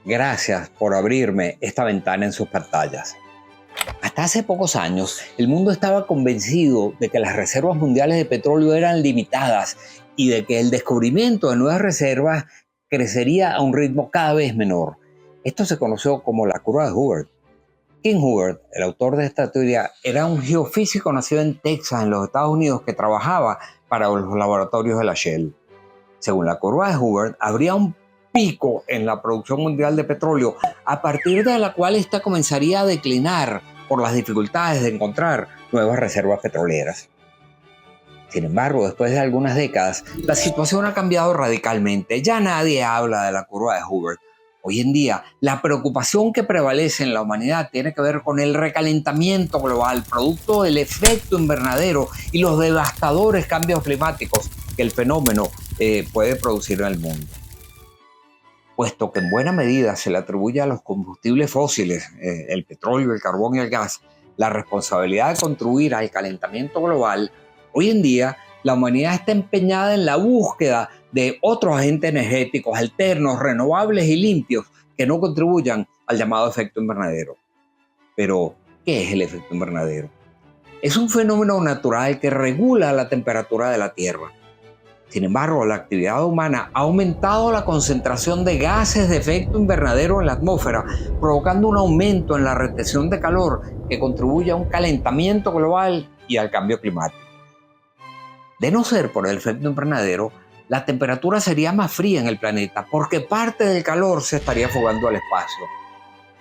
Gracias por abrirme esta ventana en sus pantallas. Hasta hace pocos años, el mundo estaba convencido de que las reservas mundiales de petróleo eran limitadas y de que el descubrimiento de nuevas reservas crecería a un ritmo cada vez menor. Esto se conoció como la curva de Hoover. King Hoover, el autor de esta teoría, era un geofísico nacido en Texas, en los Estados Unidos, que trabajaba para los laboratorios de la Shell. Según la curva de Hoover, habría un pico en la producción mundial de petróleo, a partir de la cual esta comenzaría a declinar por las dificultades de encontrar nuevas reservas petroleras. Sin embargo, después de algunas décadas, la situación ha cambiado radicalmente. Ya nadie habla de la curva de Hoover. Hoy en día, la preocupación que prevalece en la humanidad tiene que ver con el recalentamiento global, producto del efecto invernadero y los devastadores cambios climáticos que el fenómeno puede producir en el mundo. Puesto que en buena medida se le atribuye a los combustibles fósiles, el petróleo, el carbón y el gas, la responsabilidad de contribuir al calentamiento global, hoy en día la humanidad está empeñada en la búsqueda de otros agentes energéticos alternos, renovables y limpios que no contribuyan al llamado efecto invernadero. Pero, ¿qué es el efecto invernadero? Es un fenómeno natural que regula la temperatura de la Tierra. Sin embargo, la actividad humana ha aumentado la concentración de gases de efecto invernadero en la atmósfera, provocando un aumento en la retención de calor que contribuye a un calentamiento global y al cambio climático. De no ser por el efecto invernadero, la temperatura sería más fría en el planeta porque parte del calor se estaría fugando al espacio.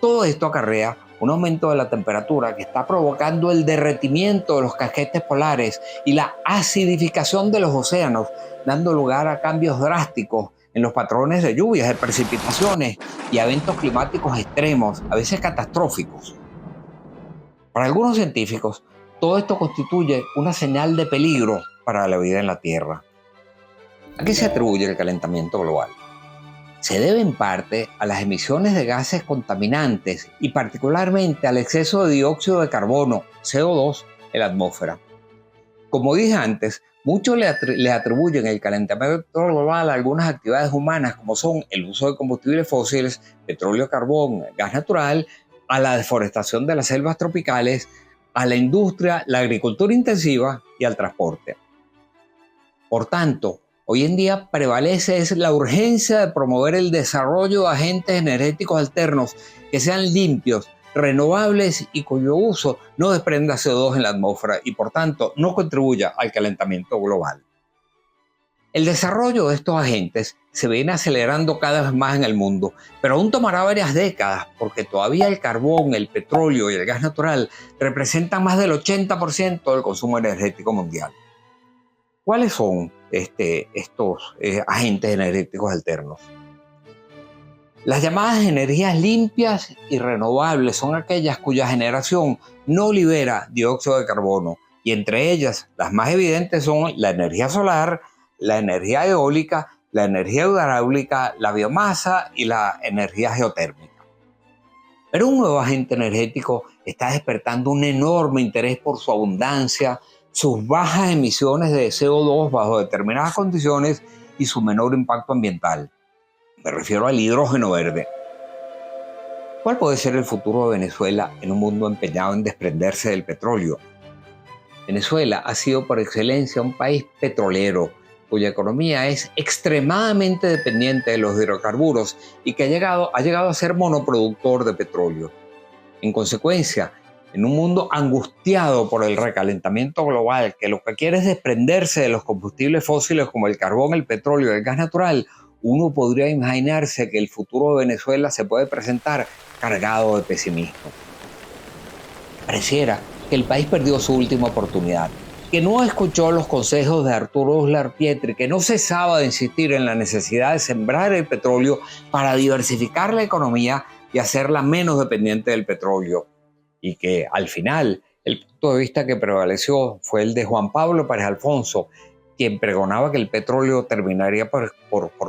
Todo esto acarrea un aumento de la temperatura que está provocando el derretimiento de los casquetes polares y la acidificación de los océanos, dando lugar a cambios drásticos en los patrones de lluvias, de precipitaciones y eventos climáticos extremos, a veces catastróficos. Para algunos científicos, todo esto constituye una señal de peligro para la vida en la Tierra. ¿A qué se atribuye el calentamiento global? Se debe en parte a las emisiones de gases contaminantes y particularmente al exceso de dióxido de carbono, CO2, en la atmósfera. Como dije antes, muchos le atribuyen el calentamiento global a algunas actividades humanas como son el uso de combustibles fósiles, petróleo, carbón, gas natural, a la deforestación de las selvas tropicales, a la industria, la agricultura intensiva y al transporte. Por tanto, hoy en día prevalece la urgencia de promover el desarrollo de agentes energéticos alternos que sean limpios, renovables y cuyo uso no desprenda CO2 en la atmósfera y por tanto no contribuya al calentamiento global. El desarrollo de estos agentes se viene acelerando cada vez más en el mundo, pero aún tomará varias décadas porque todavía el carbón, el petróleo y el gas natural representan más del 80% del consumo energético mundial. ¿Cuáles son estos agentes energéticos alternos? Las llamadas energías limpias y renovables son aquellas cuya generación no libera dióxido de carbono y entre ellas las más evidentes son la energía solar, la energía eólica, la energía hidráulica, la biomasa y la energía geotérmica. Pero un nuevo agente energético está despertando un enorme interés por su abundancia, sus bajas emisiones de CO2 bajo determinadas condiciones y su menor impacto ambiental. Me refiero al hidrógeno verde. ¿Cuál puede ser el futuro de Venezuela en un mundo empeñado en desprenderse del petróleo? Venezuela ha sido por excelencia un país petrolero, cuya economía es extremadamente dependiente de los hidrocarburos y que ha llegado a ser monoproductor de petróleo. En consecuencia, en un mundo angustiado por el recalentamiento global, que lo que quiere es desprenderse de los combustibles fósiles como el carbón, el petróleo y el gas natural, uno podría imaginarse que el futuro de Venezuela se puede presentar cargado de pesimismo. Pareciera que el país perdió su última oportunidad, que no escuchó los consejos de Arturo Uslar Pietri, que no cesaba de insistir en la necesidad de sembrar el petróleo para diversificar la economía y hacerla menos dependiente del petróleo. Y que al final el punto de vista que prevaleció fue el de Juan Pablo Párez Alfonso, quien pregonaba que el petróleo terminaría por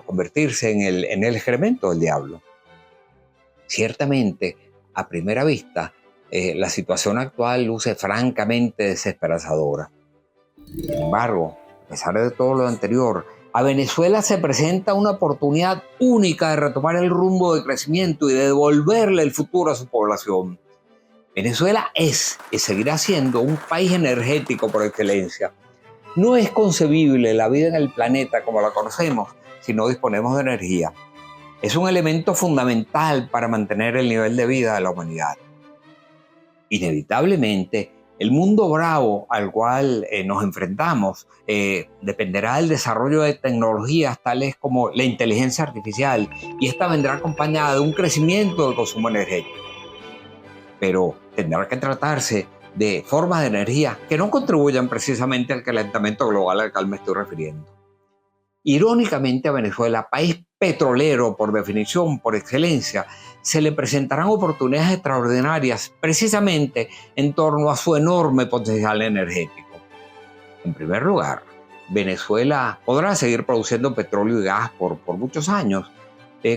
convertirse en el excremento del diablo. Ciertamente, a primera vista, la situación actual luce francamente desesperanzadora. Sin embargo, a pesar de todo lo anterior, A Venezuela se presenta una oportunidad única de retomar el rumbo de crecimiento y de devolverle el futuro a su población. Venezuela es y seguirá siendo un país energético por excelencia. No es concebible la vida en el planeta como la conocemos si no disponemos de energía. Es un elemento fundamental para mantener el nivel de vida de la humanidad. Inevitablemente, el mundo bravo al cual nos enfrentamos dependerá del desarrollo de tecnologías tales como la inteligencia artificial, y esta vendrá acompañada de un crecimiento del consumo energético. Pero tendrá que tratarse de formas de energía que no contribuyan precisamente al calentamiento global al cual me estoy refiriendo. Irónicamente, a Venezuela, país petrolero por definición, por excelencia, se le presentarán oportunidades extraordinarias precisamente en torno a su enorme potencial energético. En primer lugar, Venezuela podrá seguir produciendo petróleo y gas por muchos años,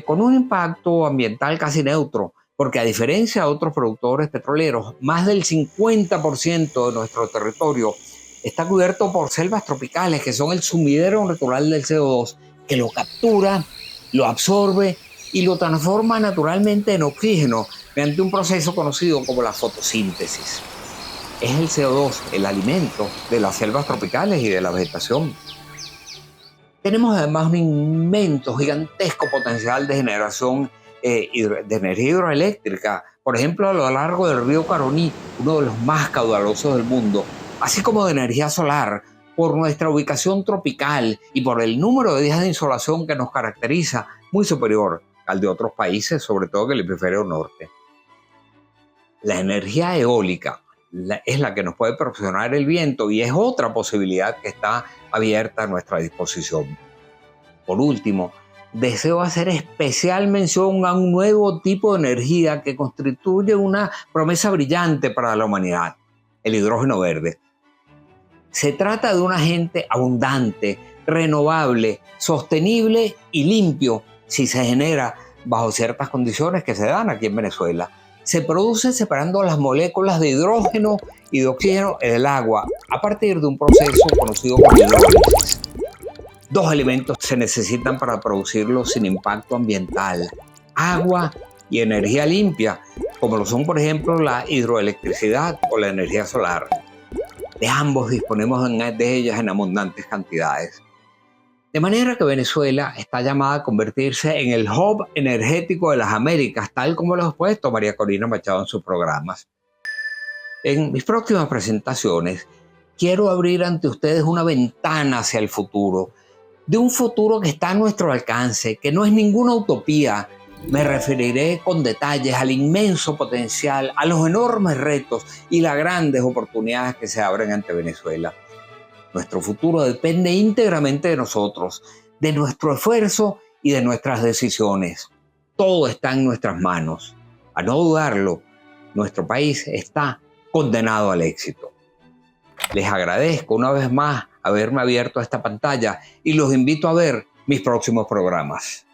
con un impacto ambiental casi neutro, porque a diferencia de otros productores petroleros, más del 50% de nuestro territorio está cubierto por selvas tropicales, que son el sumidero natural del CO2, que lo captura, lo absorbe y lo transforma naturalmente en oxígeno mediante un proceso conocido como la fotosíntesis. Es el CO2 el alimento de las selvas tropicales y de la vegetación. Tenemos además un inmenso, gigantesco potencial de generación de energía hidroeléctrica, por ejemplo, a lo largo del río Caroní, uno de los más caudalosos del mundo, así como de energía solar, por nuestra ubicación tropical y por el número de días de insolación que nos caracteriza, muy superior al de otros países, sobre todo en el hemisferio norte. La energía eólica es la que nos puede proporcionar el viento y es otra posibilidad que está abierta a nuestra disposición. Por último, deseo hacer especial mención a un nuevo tipo de energía que constituye una promesa brillante para la humanidad: el hidrógeno verde. Se trata de un agente abundante, renovable, sostenible y limpio si se genera bajo ciertas condiciones que se dan aquí en Venezuela. Se produce separando las moléculas de hidrógeno y de oxígeno en el agua a partir de un proceso conocido como hidrólisis. Dos elementos se necesitan para producirlo sin impacto ambiental: agua y energía limpia, como lo son, por ejemplo, la hidroelectricidad o la energía solar. De ambos disponemos de ellas en abundantes cantidades. De manera que Venezuela está llamada a convertirse en el hub energético de las Américas, tal como lo ha expuesto María Corina Machado en sus programas. En mis próximas presentaciones, quiero abrir ante ustedes una ventana hacia el futuro, de un futuro que está a nuestro alcance, que no es ninguna utopía. Me referiré con detalles al inmenso potencial, a los enormes retos y las grandes oportunidades que se abren ante Venezuela. Nuestro futuro depende íntegramente de nosotros, de nuestro esfuerzo y de nuestras decisiones. Todo está en nuestras manos. A no dudarlo, nuestro país está condenado al éxito. Les agradezco una vez más haberme abierto a esta pantalla y los invito a ver mis próximos programas.